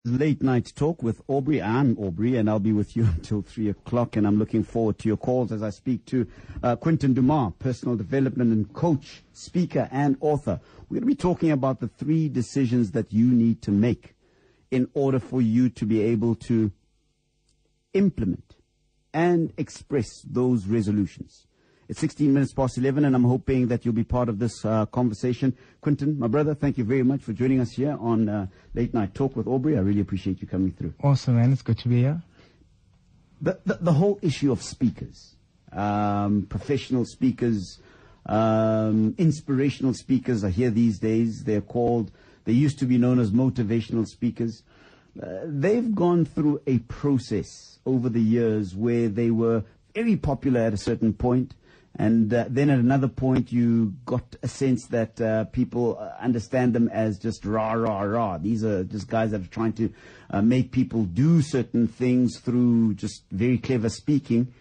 Late Night Talk with Aubrey. I'm Aubrey, and I'll be with you until 3 o'clock, and I'm looking forward to your calls as I speak to Quinton Dumas, personal development and coach, speaker, and author. We're going to be talking about the 3 decisions that you need to make in order for you to be able to implement and express those resolutions. It's 16 minutes past 11, and I'm hoping that you'll be part of this conversation. Quinton, my brother, thank you very much for joining us here on Late Night Talk with Aubrey. I really appreciate you coming through. Awesome, man. It's good to be here. The whole issue of speakers, professional speakers, inspirational speakers are here these days. They used to be known as motivational speakers. They've gone through a process over the years where they were very popular at a certain point. And then at another point, you got a sense that people understand them as just rah, rah, rah. These are just guys that are trying to make people do certain things through just very clever speaking.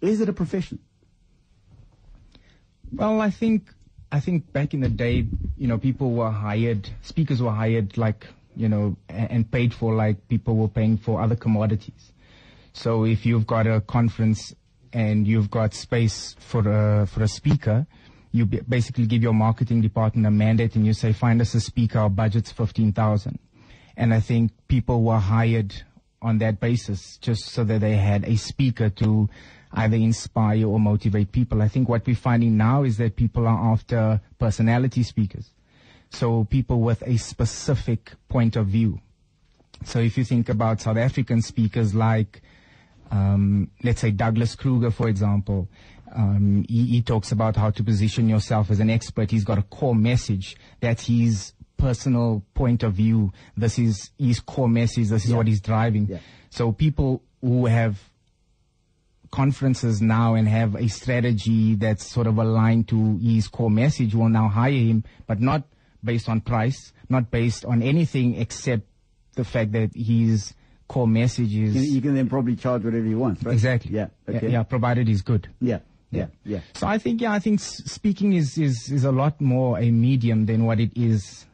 Is it a profession? Well, I think back in the day, people were hired, speakers were hired and paid for like people were paying for other commodities. So if you've got a conference and you've got space for a speaker, you basically give your marketing department a mandate and you say, find us a speaker, our budget's 15,000. And I think people were hired on that basis just so that they had a speaker to either inspire or motivate people. I think what we're finding now is that people are after personality speakers. So people with a specific point of view. So if you think about South African speakers like let's say Douglas Kruger, for example, he talks about how to position yourself as an expert. He's got a core message. That's his personal point of view. This is his core message. This is what he's driving. Yeah. So people who have conferences now and have a strategy that's sort of aligned to his core message will now hire him, but not based on price, not based on anything except the fact that he's core message is... You can then probably charge whatever you want, right? Exactly. Yeah. Okay. Yeah, provided he's good. Yeah. So I think speaking is a lot more a medium than what it is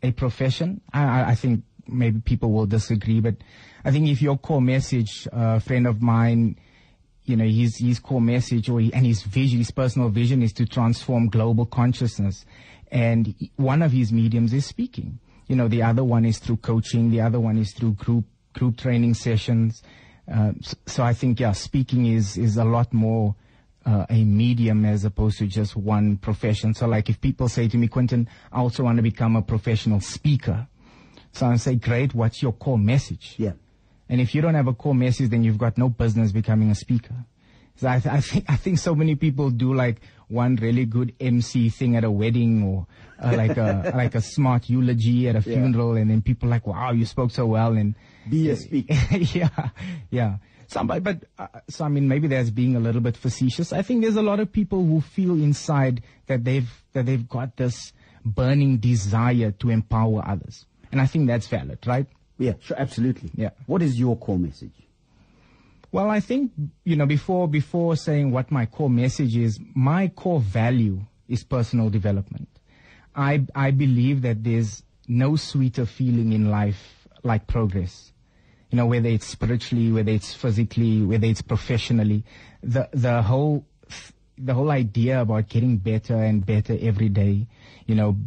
a profession. I think maybe people will disagree, but I think if your core message, a friend of mine, his core message and his vision, his personal vision is to transform global consciousness. And one of his mediums is speaking. The other one is through coaching. The other one is through group training sessions. So I think, speaking is a lot more a medium as opposed to just one profession. So like if people say to me, Quinton, I also want to become a professional speaker. So I say, great, what's your core message? Yeah. And if you don't have a core message, then you've got no business becoming a speaker. So I think so many people do like one really good MC thing at a wedding or like a smart eulogy at a funeral, and then people are like, wow, you spoke so well, and be a speaker. Yeah. So I mean, maybe that's being a little bit facetious. I think there's a lot of people who feel inside that they've got this burning desire to empower others, and I think that's valid, right? Yeah, sure, absolutely. Yeah. What is your core message? Well, I think, before saying what my core message is, my core value is personal development. I believe that there's no sweeter feeling in life like progress. Whether it's spiritually, whether it's physically, whether it's professionally, the whole idea about getting better and better every day,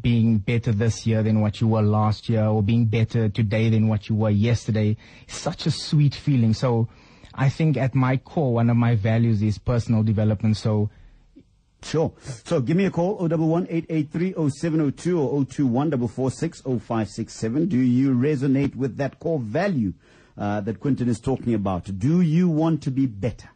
being better this year than what you were last year, or being better today than what you were yesterday, is such a sweet feeling. So I think at my core, one of my values is personal development. So, sure. So give me a call, 011-883-0702 or 021-446-0567. Do you resonate with that core value that Quinton is talking about? Do you want to be better?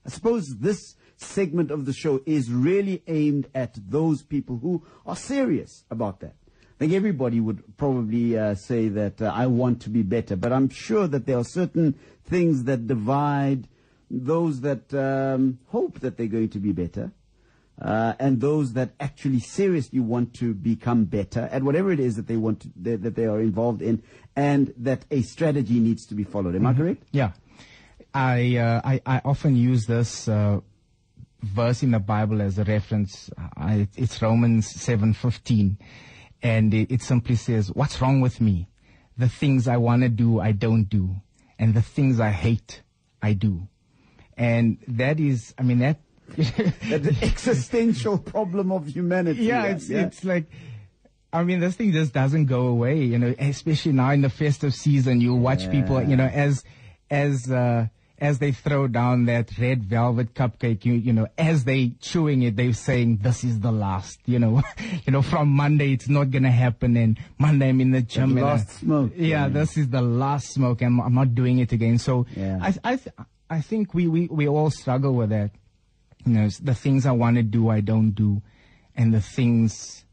I suppose this segment of the show is really aimed at those people who are serious about that. I think everybody would probably say that I want to be better, but I'm sure that there are certain things that divide those that hope that they're going to be better and those that actually seriously want to become better at whatever it is that they want to, that they are involved in, and that a strategy needs to be followed. Am I correct? Yeah. I often use this verse in the Bible as a reference. It's Romans 7:15. And it simply says, what's wrong with me? the things I want to do, I don't do. And the things I hate, I do. And that is, I mean, that... the existential problem of humanity. Yeah, it's like, I mean, this thing just doesn't go away, you know, especially now in the festive season. You'll watch people, you know, as they throw down that red velvet cupcake, you know, as they chewing it, they're saying, this is the last, you know, from Monday, it's not going to happen. And Monday, I'm in the gym. The last smoke. Yeah, this is the last smoke. I'm not doing it again. So I think we all struggle with that. You know, the things I want to do, I don't do. And the things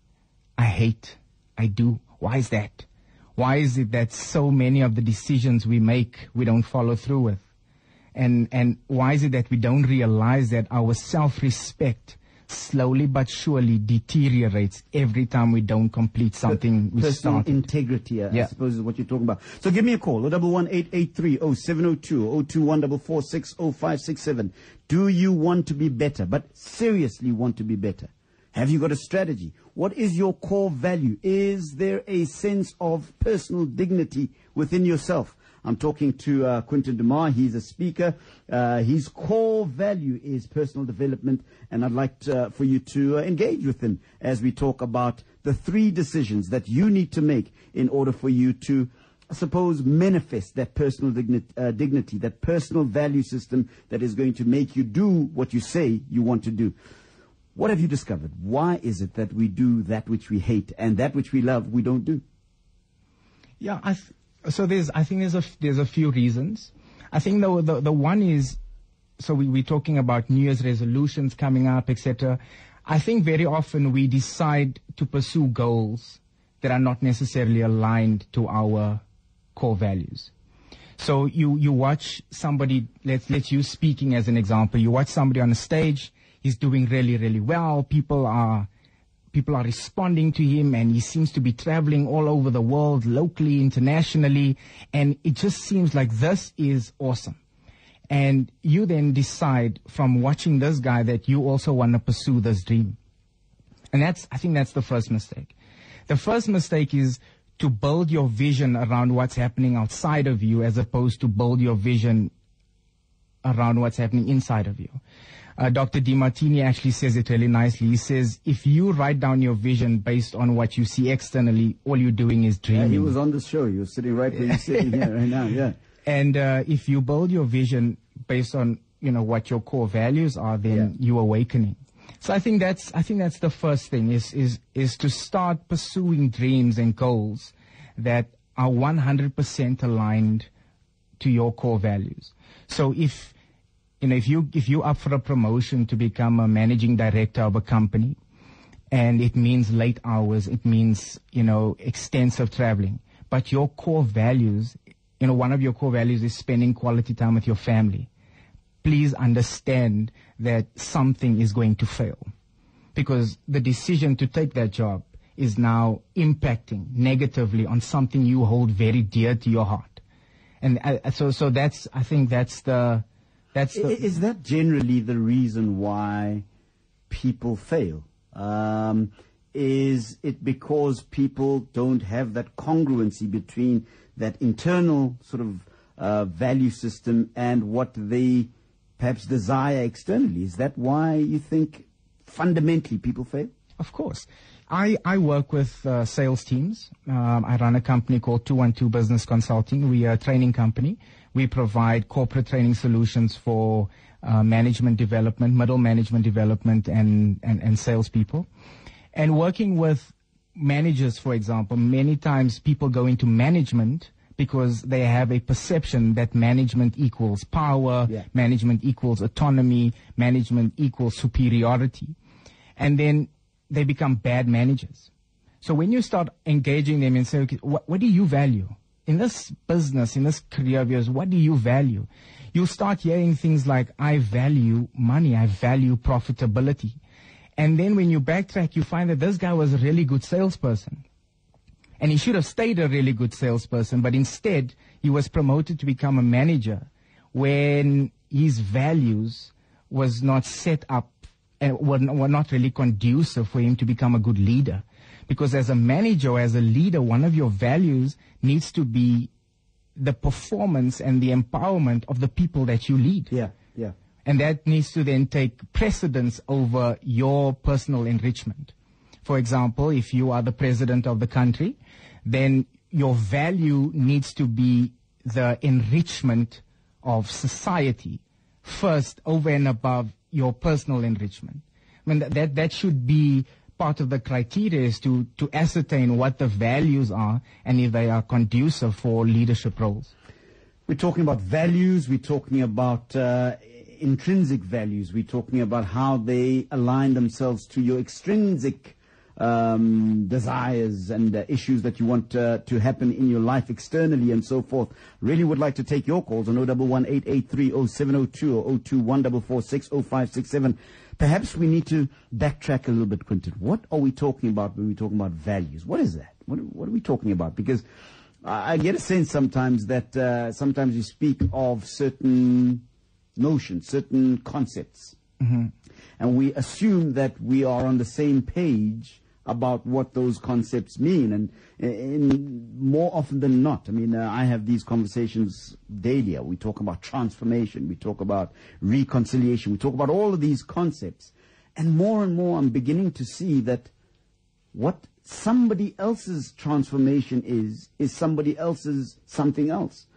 I hate, I do. Why is that? Why is it that so many of the decisions we make, we don't follow through with? And why is it that we don't realize that our self-respect slowly but surely deteriorates every time we don't complete something we personal started? Integrity, I suppose, is what you're talking about. So give me a call, 011-883-0702, 021-446-0567. Do you want to be better, but seriously want to be better? Have you got a strategy? What is your core value? Is there a sense of personal dignity within yourself? I'm talking to Quinton Demar. He's a speaker. His core value is personal development, and I'd like for you to engage with him as we talk about the 3 decisions that you need to make in order for you to, I suppose, manifest that personal dignity, that personal value system that is going to make you do what you say you want to do. What have you discovered? Why is it that we do that which we hate and that which we love we don't do? Yeah, I think there's a few reasons. I think the one is, so we're talking about New Year's resolutions coming up, etc. I think very often we decide to pursue goals that are not necessarily aligned to our core values. So you watch somebody, let's use speaking as an example. You watch somebody on a stage, he's doing really, really well. People are responding to him, and he seems to be traveling all over the world, locally, internationally, and it just seems like this is awesome. And you then decide from watching this guy that you also want to pursue this dream. And I think that's the first mistake. The first mistake is to build your vision around what's happening outside of you as opposed to build your vision around what's happening inside of you. Dr. DeMartini actually says it really nicely. He says, if you write down your vision based on what you see externally, all you're doing is dreaming. Yeah, he was on the show. He was sitting right where you're sitting here right now, yeah. And if you build your vision based on, you know, what your core values are, then you're awakening. So I think that's the first thing is to start pursuing dreams and goals that are 100% aligned to your core values. So if you're up for a promotion to become a managing director of a company, and it means late hours, it means, you know, extensive traveling, but your core values, you know, one of your core values is spending quality time with your family, please understand that something is going to fail, because the decision to take that job is now impacting negatively on something you hold very dear to your heart. And so that's, I think that's the... Is that generally the reason why people fail? Is it because people don't have that congruency between that internal sort of value system and what they perhaps desire externally? Is that why you think fundamentally people fail? Of course. I work with sales teams. I run a company called 212 Business Consulting. We are a training company. We provide corporate training solutions for management development, middle management development, and salespeople. And working with managers, for example, many times people go into management because they have a perception that management equals power, management equals autonomy, management equals superiority. And then they become bad managers. So when you start engaging them and say, okay, what do you value? In this business, in this career of yours, what do you value? You start hearing things like, I value money, I value profitability. And then when you backtrack, you find that this guy was a really good salesperson. And he should have stayed a really good salesperson, but instead he was promoted to become a manager when his values was not set up and were not really conducive for him to become a good leader. Because as a manager or as a leader, one of your values needs to be the performance and the empowerment of the people that you lead. Yeah, yeah. And that needs to then take precedence over your personal enrichment. For example, if you are the president of the country, then your value needs to be the enrichment of society first, over and above your personal enrichment. I mean, that should be part of the criteria, is to ascertain what the values are and if they are conducive for leadership roles. We're talking about values, we're talking about intrinsic values, we're talking about how they align themselves to your extrinsic desires and issues that you want to happen in your life externally and so forth. Really would like to take your calls on 011-883-0702 or 021-446-0567. Perhaps we need to backtrack a little bit, Quentin. What are we talking about when we're talking about values? What is that? What are we talking about? Because I get a sense sometimes that sometimes you speak of certain notions, certain concepts. Mm-hmm. And we assume that we are on the same page about what those concepts mean. And more often than not, I mean, I have these conversations daily. We talk about transformation. We talk about reconciliation. We talk about all of these concepts. And more I'm beginning to see that what somebody else's transformation is somebody else's something else.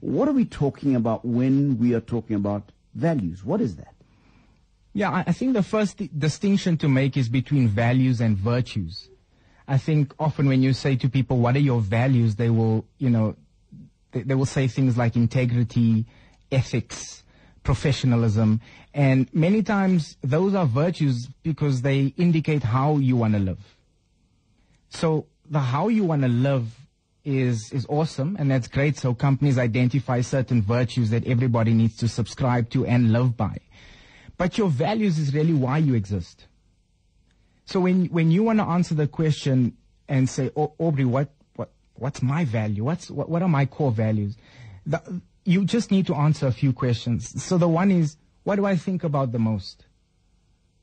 What are we talking about when we are talking about values? What is that? Yeah, I think the first distinction to make is between values and virtues. I think often when you say to people, what are your values, they will, they will say things like integrity, ethics, professionalism. And many times those are virtues because they indicate how you want to live. So the how you want to live is awesome, and that's great. So companies identify certain virtues that everybody needs to subscribe to and live by. But your values is really why you exist. So when you want to answer the question and say, Aubrey, what's my value? What are my core values? You just need to answer a few questions. So the one is, what do I think about the most?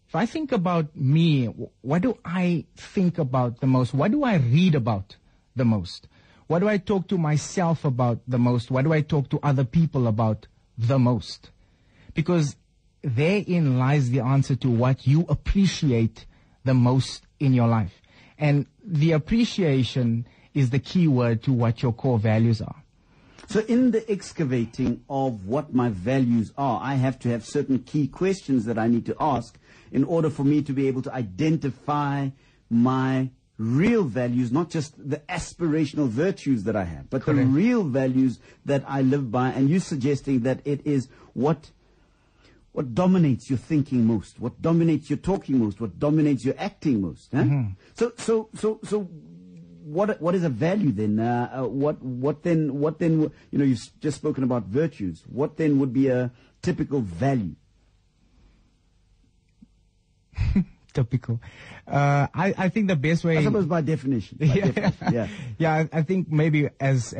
If I think about me, what do I think about the most? What do I read about the most? What do I talk to myself about the most? What do I talk to other people about the most? Because therein lies the answer to what you appreciate the most in your life. And the appreciation is the key word to what your core values are. So in the excavating of what my values are, I have to have certain key questions that I need to ask in order for me to be able to identify my real values, not just the aspirational virtues that I have, but Correct. the real values that I live by. And you're suggesting that it is what dominates your thinking most, what dominates your talking most, what dominates your acting most. Huh? Mm-hmm. So what is a value then? What then? You've just spoken about virtues. What then would be a typical value? Typical. I think the best way. I suppose by definition. Yeah. I think maybe as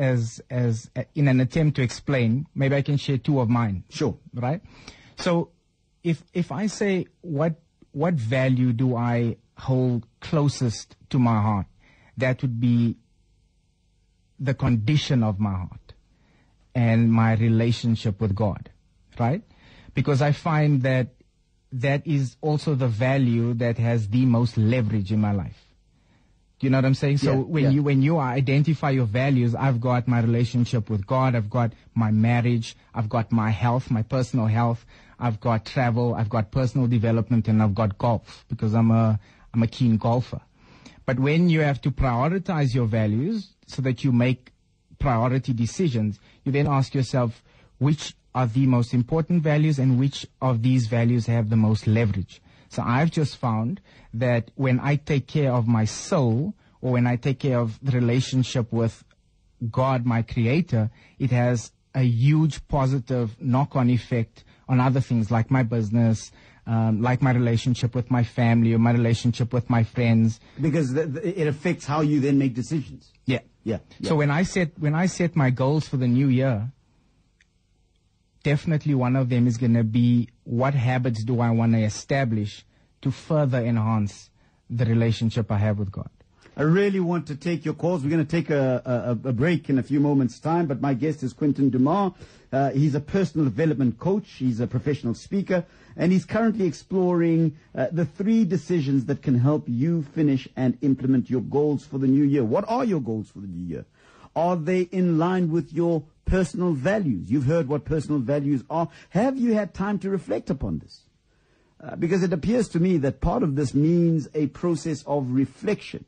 in an attempt to explain, maybe I can share two of mine. Sure. Right. So if I say what value do I hold closest to my heart, that would be the condition of my heart and my relationship with God, right? Because I find that is also the value that has the most leverage in my life. Do you know what I'm saying? So when you identify your values, I've got my relationship with God, I've got my marriage, I've got my health, my personal health, I've got travel, I've got personal development, and I've got golf because I'm a keen golfer. But when you have to prioritize your values so that you make priority decisions, you then ask yourself, which are the most important values and which of these values have the most leverage? So I've just found that when I take care of my soul, or when I take care of the relationship with God, my creator, it has a huge positive knock-on effect on other things like my business, like my relationship with my family or my relationship with my friends. Because it affects how you then make decisions. Yeah. So when I set my goals for the new year, definitely one of them is going to be, what habits do I want to establish to further enhance the relationship I have with God? I really want to take your calls. We're going to take a break in a few moments' time, but my guest is Quinton Dumas. He's a personal development coach. He's a professional speaker, and he's currently exploring the 3 decisions that can help you finish and implement your goals for the new year. What are your goals for the new year? Are they in line with your personal values? You've heard what personal values are. Have you had time to reflect upon this? Because it appears to me that part of this means a process of reflection,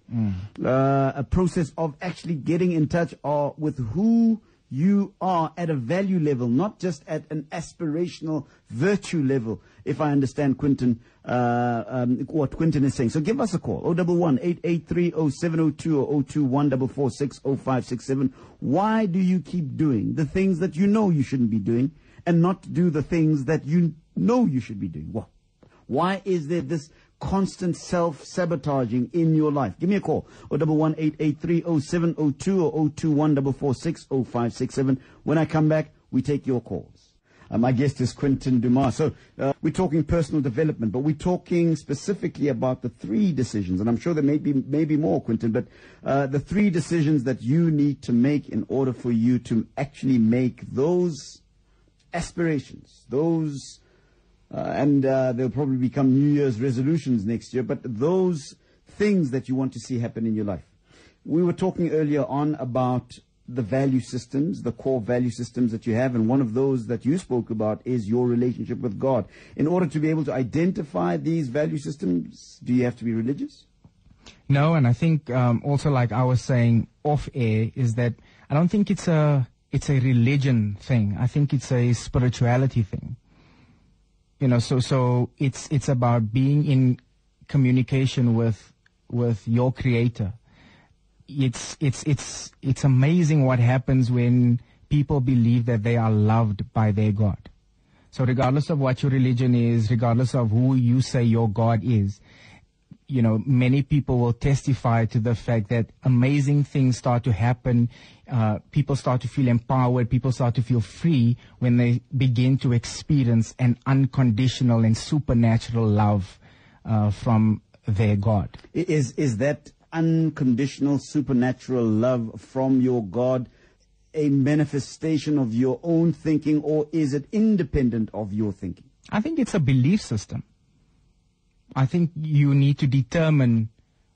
a process of actually getting in touch with who you are at a value level, not just at an aspirational virtue level, if I understand Quinton, what Quinton is saying. So give us a call, 011-883-0702 or 021-446-0567. Why do you keep doing the things that you know you shouldn't be doing and not do the things that you know you should be doing? Why is there this constant self-sabotaging in your life? Give me a call, 011-883-0702 or 021-446-0567. When I come back, we take your calls. My guest is Quinton Dumas. So we're talking personal development, but we're talking specifically about the 3 decisions, and I'm sure there may be more, Quinton, but the 3 decisions that you need to make in order for you to actually make those aspirations, those and they'll probably become New Year's resolutions next year, but those things that you want to see happen in your life. We were talking earlier on about the value systems, the core value systems that you have, and one of those that you spoke about is your relationship with God. In order to be able to identify these value systems, do you have to be religious? No, and I think also, like I was saying off air, is that I don't think it's a religion thing. I think it's a spirituality thing. You know, so it's about being in communication with your Creator. It's amazing what happens when people believe that they are loved by their God. So regardless of what your religion is, regardless of who you say your God is, you know, many people will testify to the fact that amazing things start to happen. People start to feel empowered. People start to feel free when they begin to experience an unconditional and supernatural love from their God. Is that unconditional supernatural love from your God a manifestation of your own thinking, or is it independent of your thinking? I think it's a belief system. I think you need to determine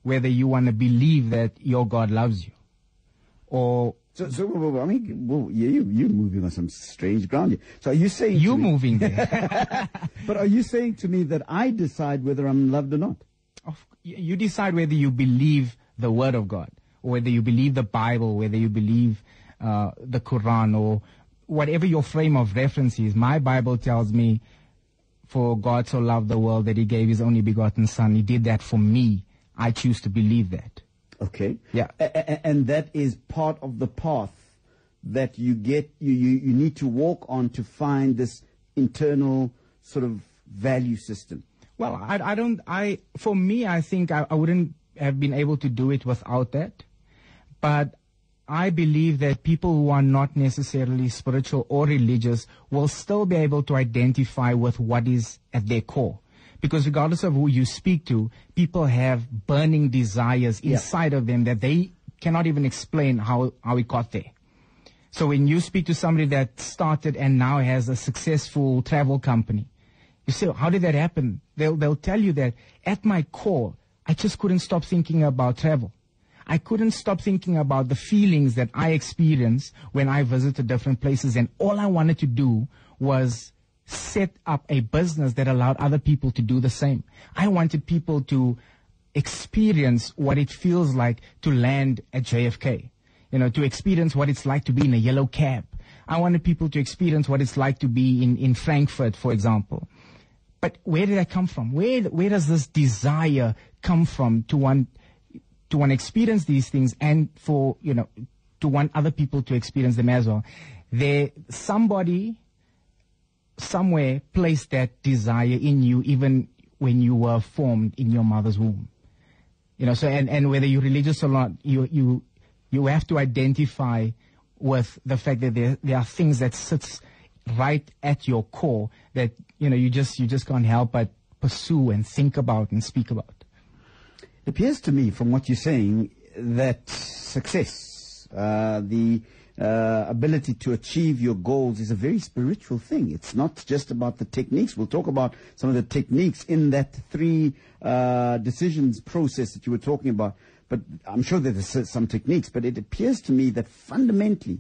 whether you want to believe that your God loves you, or so I mean, you're moving on some strange ground here. So are you saying you're moving there? But are you saying to me that I decide whether I'm loved or not? You decide whether you believe the Word of God, or whether you believe the Bible, whether you believe the Quran, or whatever your frame of reference is. My Bible tells me, for God so loved the world that He gave His only begotten Son. He did that for me. I choose to believe that. Okay. Yeah. And that is part of the path that you need to walk on to find this internal sort of value system. Well, for me, I think I wouldn't have been able to do it without that. But I believe that people who are not necessarily spiritual or religious will still be able to identify with what is at their core. Because regardless of who you speak to, people have burning desires inside of them that they cannot even explain how it got there. So when you speak to somebody that started and now has a successful travel company, you say, how did that happen? They'll tell you that at my core, I just couldn't stop thinking about travel. I couldn't stop thinking about the feelings that I experienced when I visited different places, and all I wanted to do was set up a business that allowed other people to do the same. I wanted people to experience what it feels like to land at JFK, to experience what it's like to be in a yellow cab. I wanted people to experience what it's like to be in Frankfurt, for example. But where did that come from? Where does this desire come from to want to experience these things, and to want other people to experience them as well? Somebody somewhere placed that desire in you even when you were formed in your mother's womb. So and whether you're religious or not, you have to identify with the fact that there are things that sits right at your core that you just can't help but pursue and think about and speak about. It appears to me, from what you're saying, that success, the ability to achieve your goals is a very spiritual thing. It's not just about the techniques. We'll talk about some of the techniques in that 3 decisions process that you were talking about. But I'm sure that there's some techniques, but it appears to me that fundamentally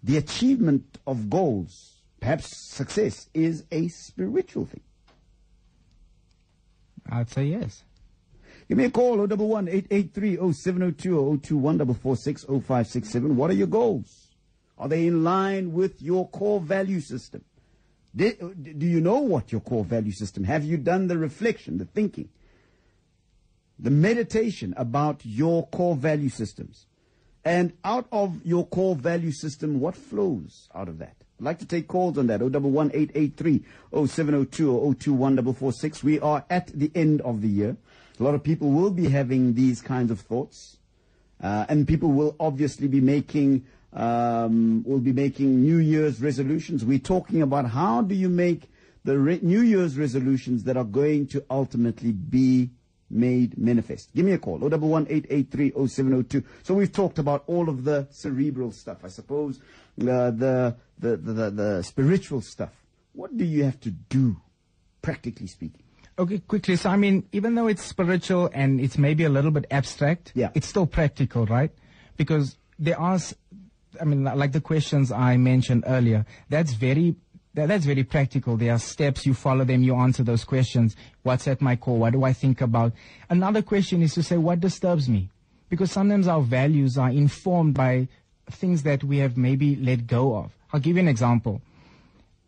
the achievement of goals, perhaps success, is a spiritual thing. I'd say yes. Give me a call, 011-883-0702 or 021-446-0567. What are your goals? Are they in line with your core value system? Do you know what your core value system? Have you done the reflection, the thinking, the meditation about your core value systems? And out of your core value system, what flows out of that? I'd like to take calls on that, 011-883-0702 or 021-446. We are at the end of the year. A lot of people will be having these kinds of thoughts, and people will obviously be making New Year's resolutions. We're talking about how do you make the New Year's resolutions that are going to ultimately be made manifest. Give me a call, 011-883-0702. So we've talked about all of the cerebral stuff, I suppose, the spiritual stuff. What do you have to do, practically speaking? Okay, quickly. So, I mean, even though it's spiritual and it's maybe a little bit abstract, it's still practical, right? Because there are, I mean, like the questions I mentioned earlier, that's very practical. There are steps, you follow them, you answer those questions. What's at my core? What do I think about? Another question is to say, what disturbs me? Because sometimes our values are informed by things that we have maybe let go of. I'll give you an example.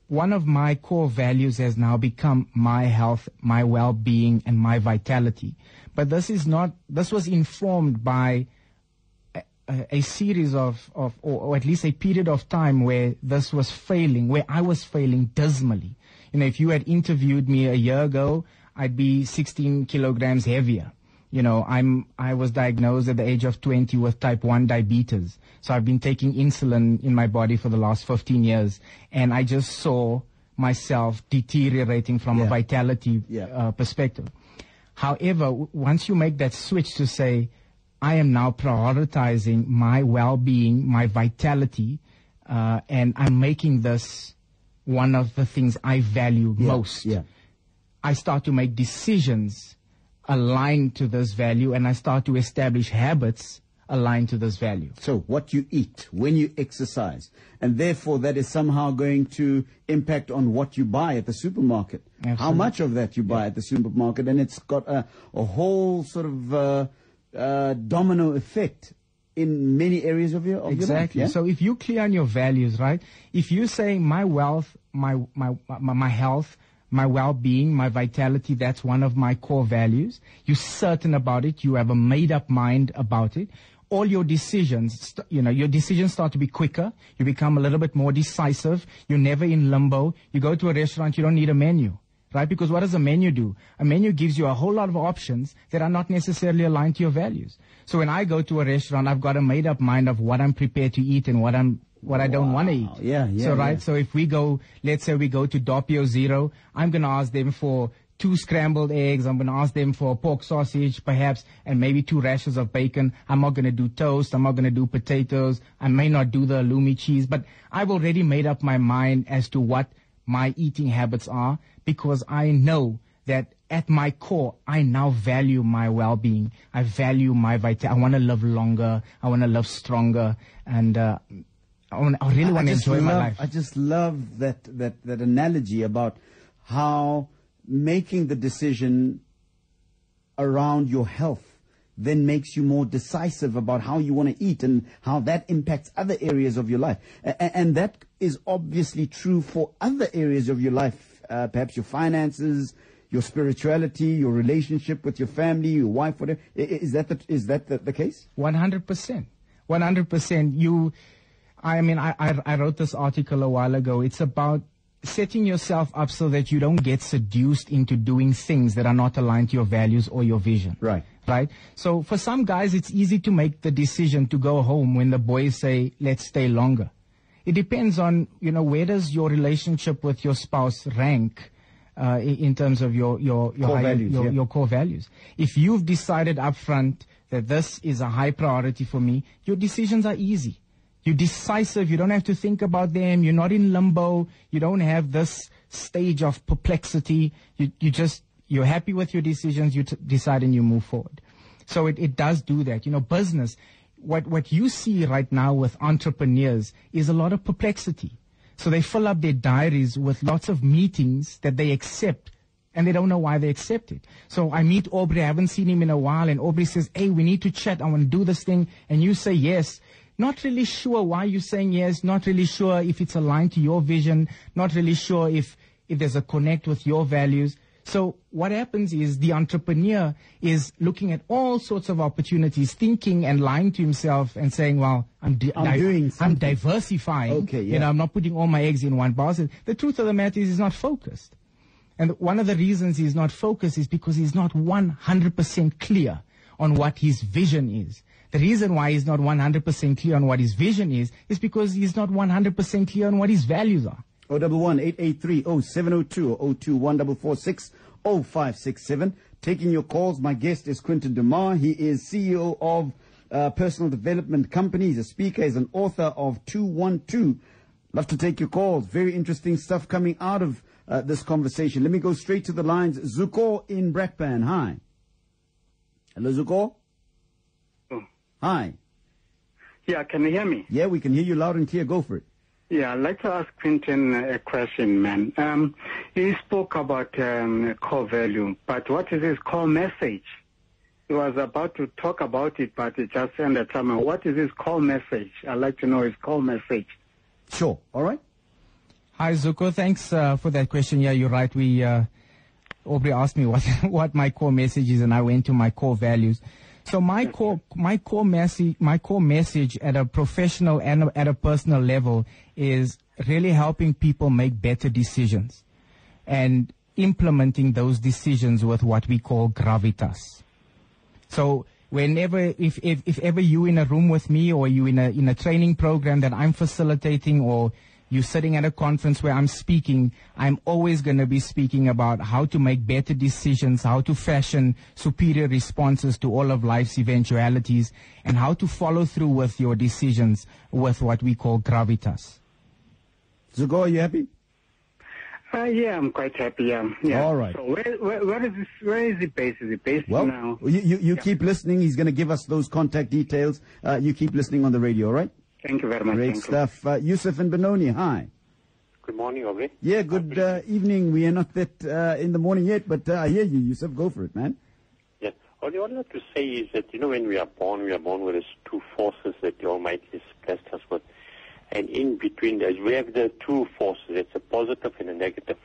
One of my core values has now become my health, my well-being, and my vitality. But this was informed by a series of or at least a period of time where this was failing, where I was failing dismally. You know, if you had interviewed me a year ago, I'd be 16 kilograms heavier. You know, I was diagnosed at the age of 20 with type 1 diabetes. So I've been taking insulin in my body for the last 15 years. And I just saw myself deteriorating from a vitality perspective. However, once you make that switch to say, I am now prioritizing my well-being, my vitality, and I'm making this one of the things I value most. I start to make decisions aligned to this value, and I start to establish habits aligned to this value. So what you eat, when you exercise, and therefore that is somehow going to impact on what you buy at the supermarket. Absolutely. How much of that you buy at the supermarket, and it's got a whole sort of domino effect in many areas of your life. Exactly. So if you clear on your values, right? If you say my wealth, my health, my well-being, my vitality, that's one of my core values. You're certain about it. You have a made-up mind about it. All your decisions, your decisions start to be quicker. You become a little bit more decisive. You're never in limbo. You go to a restaurant, you don't need a menu, right? Because what does a menu do? A menu gives you a whole lot of options that are not necessarily aligned to your values. So when I go to a restaurant, I've got a made-up mind of what I'm prepared to eat and what I don't want to eat. So if we go, let's say we go to Doppio Zero, I'm going to ask them for 2 scrambled eggs. I'm going to ask them for pork sausage, perhaps, and maybe 2 rashers of bacon. I'm not going to do toast. I'm not going to do potatoes. I may not do the halloumi cheese, but I've already made up my mind as to what my eating habits are, because I know that at my core, I now value my well-being. I value my vitality. I want to live longer. I want to live stronger. And I really want to enjoy my life. I just love that analogy about how making the decision around your health then makes you more decisive about how you want to eat and how that impacts other areas of your life. And that is obviously true for other areas of your life, perhaps your finances, your spirituality, your relationship with your family, your wife, whatever. Is that the case? 100%. 100%. I wrote this article a while ago. It's about setting yourself up so that you don't get seduced into doing things that are not aligned to your values or your vision. Right. So for some guys, it's easy to make the decision to go home when the boys say, let's stay longer. It depends on, where does your relationship with your spouse rank in terms of your core values. Your core values. If you've decided up front that this is a high priority for me, your decisions are easy. You're decisive. You don't have to think about them. You're not in limbo. You don't have this stage of perplexity. You're happy with your decisions. You decide and you move forward. So it does do that. Business, what you see right now with entrepreneurs is a lot of perplexity. So they fill up their diaries with lots of meetings that they accept, and they don't know why they accept it. So I meet Aubrey, I haven't seen him in a while, and Aubrey says, hey, we need to chat, I want to do this thing, and you say yes. Not really sure why you're saying yes, not really sure if it's aligned to your vision, not really sure if there's a connect with your values. So what happens is the entrepreneur is looking at all sorts of opportunities, thinking and lying to himself and saying, well, I'm diversifying. Okay, yeah. I'm not putting all my eggs in one basket. The truth of the matter is he's not focused. And one of the reasons he's not focused is because he's not 100% clear on what his vision is. The reason why he's not 100% clear on what his vision is because he's not 100% clear on what his values are. 011-883-0702 or 021-446-0567. Taking your calls. My guest is Quinton Dumas. He is CEO of Personal Development Company. He's a speaker. He's an author of 212. Love to take your calls. Very interesting stuff coming out of this conversation. Let me go straight to the lines. Zuko in Brakpan. Hi. Hello, Zuko. Hi. Yeah, can you hear me? Yeah, we can hear you loud and clear. Go for it. Yeah, I'd like to ask Quinton a question, man. He spoke about core value, but what is his core message? He was about to talk about it, but it just ended somewhere. What is his core message? I'd like to know his core message. Sure. All right. Hi, Zuko. Thanks for that question. Yeah, you're right. Aubrey asked me what my core message is, and I went to my core values. So my core message at a professional and at a personal level is really helping people make better decisions and implementing those decisions with what we call gravitas. So if ever you in a room with me, or you in a training program that I'm facilitating, or you're sitting at a conference where I'm speaking, I'm always going to be speaking about how to make better decisions, how to fashion superior responses to all of life's eventualities, and how to follow through with your decisions with what we call gravitas. Zuko, are you happy? Yeah, I'm quite happy. Yeah. All right. So where is this? Where is it based? Is it based now? You keep listening. He's going to give us those contact details. You keep listening on the radio, all right? Thank you very much. Great stuff. Yusuf and Benoni, hi. Good morning, Aubrey. Yeah, good evening. We are not that in the morning yet, but I hear you, Yusuf. Go for it, man. Yeah. All I wanted to say is that, when we are born with these two forces that the Almighty has blessed us with. And in between, we have the two forces. It's a positive and a negative.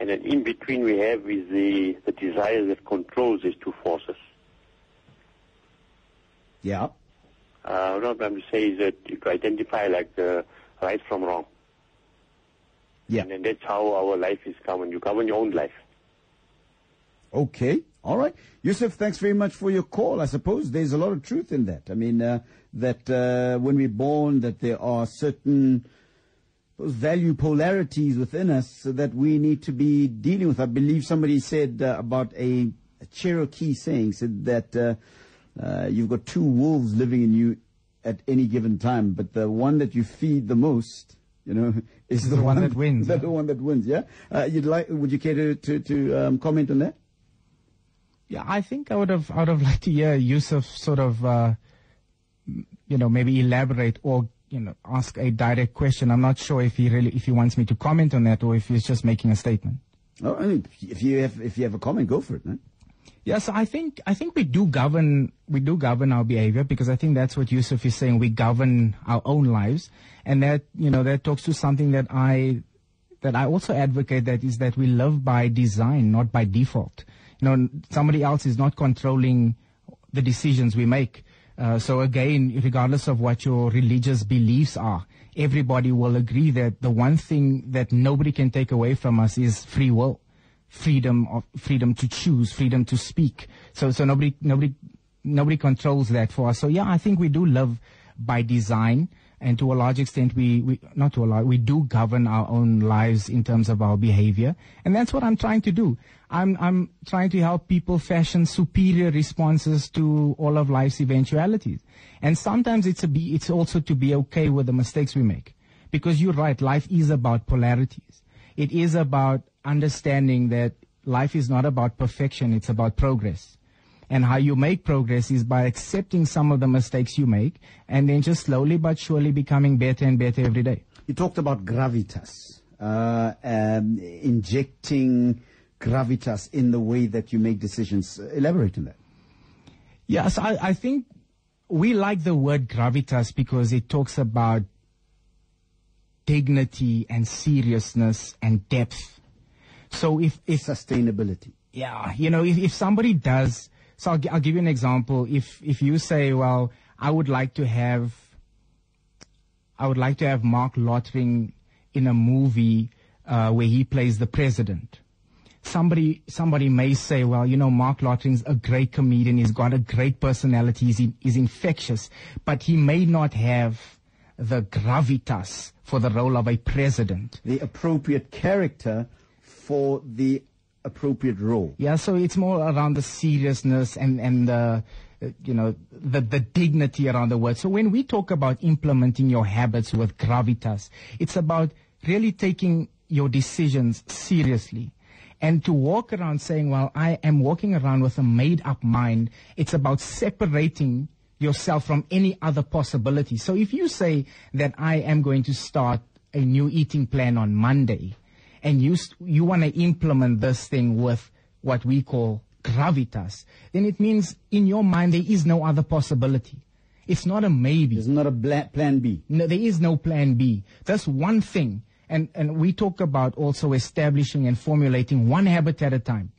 And then in between we have is the desire that controls these two forces. Yeah. What I'm trying to say is that you can identify like the right from wrong. Yeah. And then that's how our life is governed. You govern your own life. Okay. All right. Yusuf, thanks very much for your call. I suppose there's a lot of truth in that. I mean, that when we're born, that there are certain those value polarities within us that we need to be dealing with. I believe somebody said about a Cherokee saying, said that you've got two wolves living in you at any given time, but the one that you feed the most, is the one that wins. The one that wins, yeah? Would you care to comment on that? Yeah, I think I would have liked to hear Yusuf sort of, maybe elaborate or, ask a direct question. I'm not sure if he wants me to comment on that or if he's just making a statement. Oh, I mean, if you have a comment, go for it, man. Yeah, so I think we do govern our behavior, because I think that's what Yusuf is saying. We govern our own lives, and that that talks to something that I also advocate, that is that we live by design, not by default. Somebody else is not controlling the decisions we make. So again, regardless of what your religious beliefs are, everybody will agree that the one thing that nobody can take away from us is free will. Freedom to choose, freedom to speak. So nobody controls that for us. So yeah, I think we do live by design. And to a large extent, we do govern our own lives in terms of our behavior. And that's what I'm trying to do. I'm trying to help people fashion superior responses to all of life's eventualities. And sometimes it's also to be okay with the mistakes we make. Because you're right, life is about polarities. It is about understanding that life is not about perfection, it's about progress. And how you make progress is by accepting some of the mistakes you make and then just slowly but surely becoming better and better every day. You talked about gravitas, injecting gravitas in the way that you make decisions. Elaborate on that. Yes, I think we like the word gravitas because it talks about dignity and seriousness and depth. So if sustainability. Yeah, if somebody does... So I'll give you an example. If you say, well, I would like to have Mark Lottering in a movie where he plays the president. Somebody may say, well, Mark Lottering's a great comedian. He's got a great personality. He's infectious, but he may not have the gravitas for the role of a president. The appropriate character for the appropriate role. Yeah, so it's more around the seriousness and the dignity around the word. So when we talk about implementing your habits with gravitas, it's about really taking your decisions seriously. And to walk around saying, well, I am walking around with a made-up mind, it's about separating yourself from any other possibility. So if you say that I am going to start a new eating plan on Monday, and you want to implement this thing with what we call gravitas, then it means in your mind there is no other possibility. It's not a maybe. There's not a plan B. No, there is no plan B. That's one thing. And we talk about also establishing and formulating one habit at a time.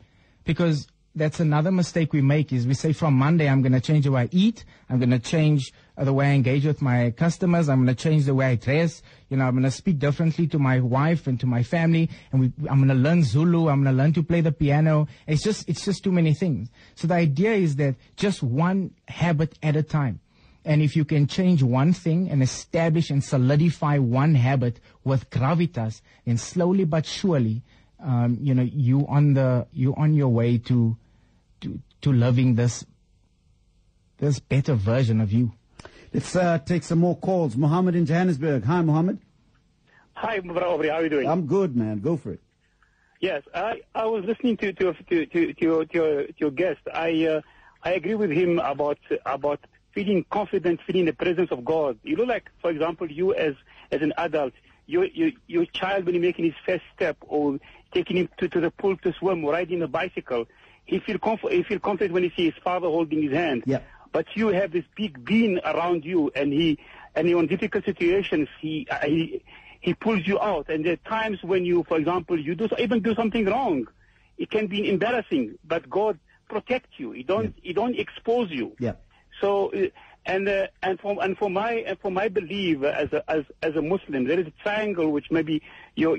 Because that's another mistake we make is we say from Monday I'm going to change the way I eat. I'm going to change the way I engage with my customers. I'm going to change the way I dress. I'm going to speak differently to my wife and to my family. And I'm going to learn Zulu. I'm going to learn to play the piano. It's just too many things. So the idea is that just one habit at a time. And if you can change one thing and establish and solidify one habit with gravitas, then slowly but surely, you on your way to living this better version of you. Let's take some more calls. Mohammed in Johannesburg. Hi, Mohammed. Hi, Brother Aubrey. How are you doing? I'm good, man. Go for it. Yes, I was listening to your guest. I agree with him about feeling confident, feeling the presence of God. Like, for example, you as an adult, your child when he's making his first step or taking him to the pool to swim or riding a bicycle, he feel confident when he sees his father holding his hand. Yeah. But you have this big being around you, and he on difficult situations, he pulls you out. And there are times when you, for example, you do something wrong. It can be embarrassing, but God protects you. He don't expose you. Yeah. So for my belief as a Muslim, there is a triangle which maybe your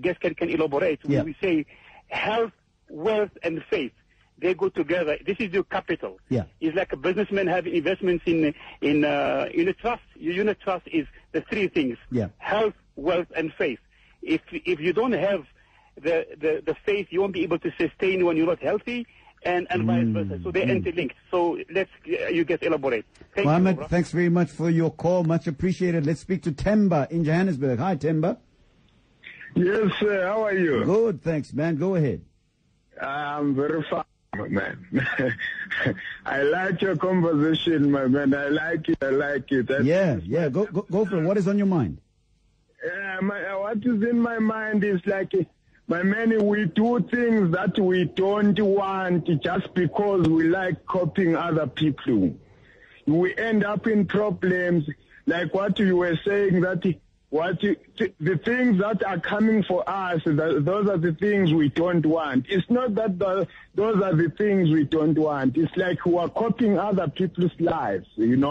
guest can elaborate. Yeah. We say health, wealth, and faith. They go together. This is your capital. Yeah. It's like a businessman having investments in a trust. Your unit trust is the three things. Yeah. Health, wealth, and faith. If you don't have the faith, you won't be able to sustain when you're not healthy, and vice versa. So they're interlinked. So you guys elaborate. Thank Mohammed, you, thanks very much for your call. Much appreciated. Let's speak to Temba in Johannesburg. Hi, Temba. Yes, sir. How are you? Good, thanks, man. Go ahead. I'm very fine, man. I like your conversation, my man. I like it. Yeah. Go for it. What is on your mind? What is in my mind is like, my man, we do things that we don't want just because we like copying other people. We end up in problems, like what you were saying, that the things that are coming for us, those are the things we don't want. It's not that those are the things we don't want. It's like we are copying other people's lives, Yeah,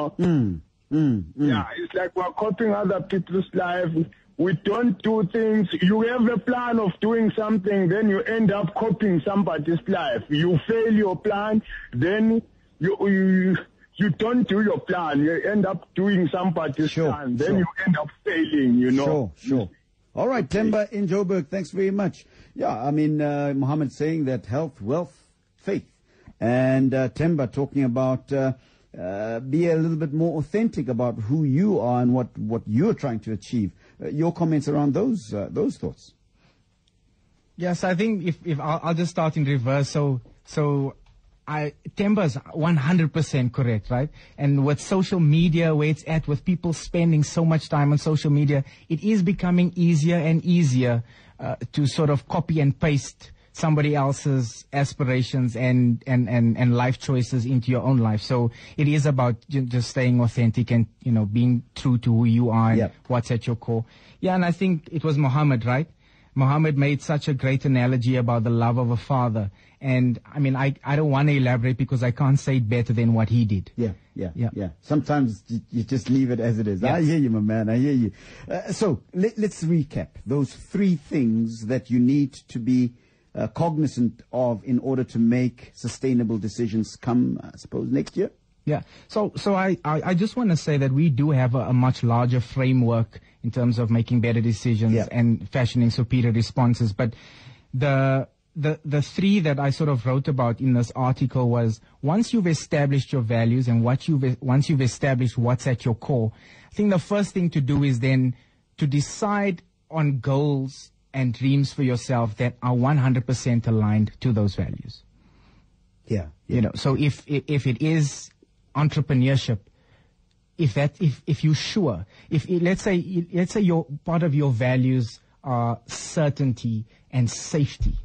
it's like we're copying other people's lives. We don't do things. You have a plan of doing something, then you end up copying somebody's life. You fail your plan, then you you don't do your plan. You end up doing somebody's plan. Then you end up failing, you know. Sure. All right, Temba in Joburg, thanks very much. Yeah, I mean, Muhammad saying that health, wealth, faith. And Temba talking about be a little bit more authentic about who you are and what you're trying to achieve. Your comments around those thoughts? Yes, I think if I'll just start in reverse. So Temba's 100% correct, right? And with social media, where it's at, with people spending so much time on social media, it is becoming easier and easier to sort of copy and paste somebody else's aspirations and life choices into your own life. So it is about just staying authentic and, being true to who you are and what's at your core. Yeah, and I think it was Muhammad, right? Muhammad made such a great analogy about the love of a father. And I mean, I don't want to elaborate because I can't say it better than what he did. Yeah. Sometimes you just leave it as it is. Yes. I hear you, my man. I hear you. So let's recap those 3 things that you need to be cognizant of in order to make sustainable decisions come, I suppose, next year. Yeah. So I just want to say that we do have a much larger framework in terms of making better decisions and fashioning superior responses. But the 3 that I sort of wrote about in this article was, once you've established your values and once you've established what's at your core, I think the first thing to do is then to decide on goals and dreams for yourself that are 100% aligned to those values. Yeah. So if it is entrepreneurship, if you're sure, let's say your part of your values are certainty and safety,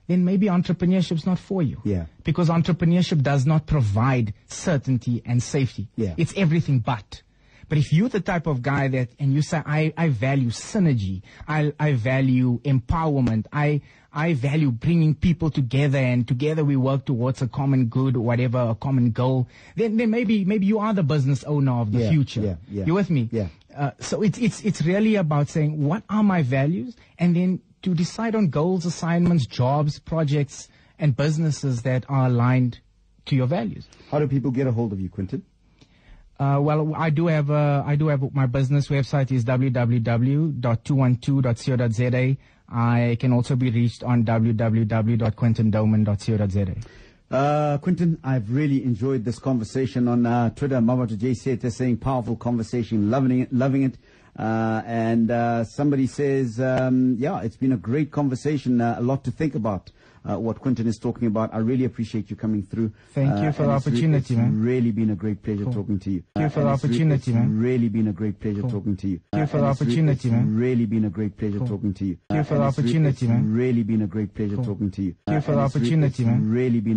then maybe entrepreneurship's not for you. Yeah. Because entrepreneurship does not provide certainty and safety. Yeah. It's everything but. But if you're the type of guy and you say, I value synergy, I value empowerment, I value bringing people together, and together we work towards a common good, whatever, a common goal, then maybe you are the business owner of the future. Yeah. You with me? Yeah. So it's really about saying, what are my values? And then to decide on goals, assignments, jobs, projects, and businesses that are aligned to your values. How do people get a hold of you, Quinton? Well, I do have my business website is www.212.co.za. I can also be reached on www.quintondoman.co.za. Quinton, I've really enjoyed this conversation on Twitter. Mama to J said they're saying powerful conversation, loving it. And somebody says, it's been a great conversation, a lot to think about. What Quinton is talking about. I really appreciate you coming through. Thank you for the opportunity, man. It's really been a great pleasure talking to you. Thank you for the opportunity, man. It's really been a great pleasure talking to you. Thank you for the opportunity, man. It's really been a great pleasure talking to you. Thank you for the opportunity, man. It's really been a great pleasure talking to you. Thank you for the opportunity, man. Really been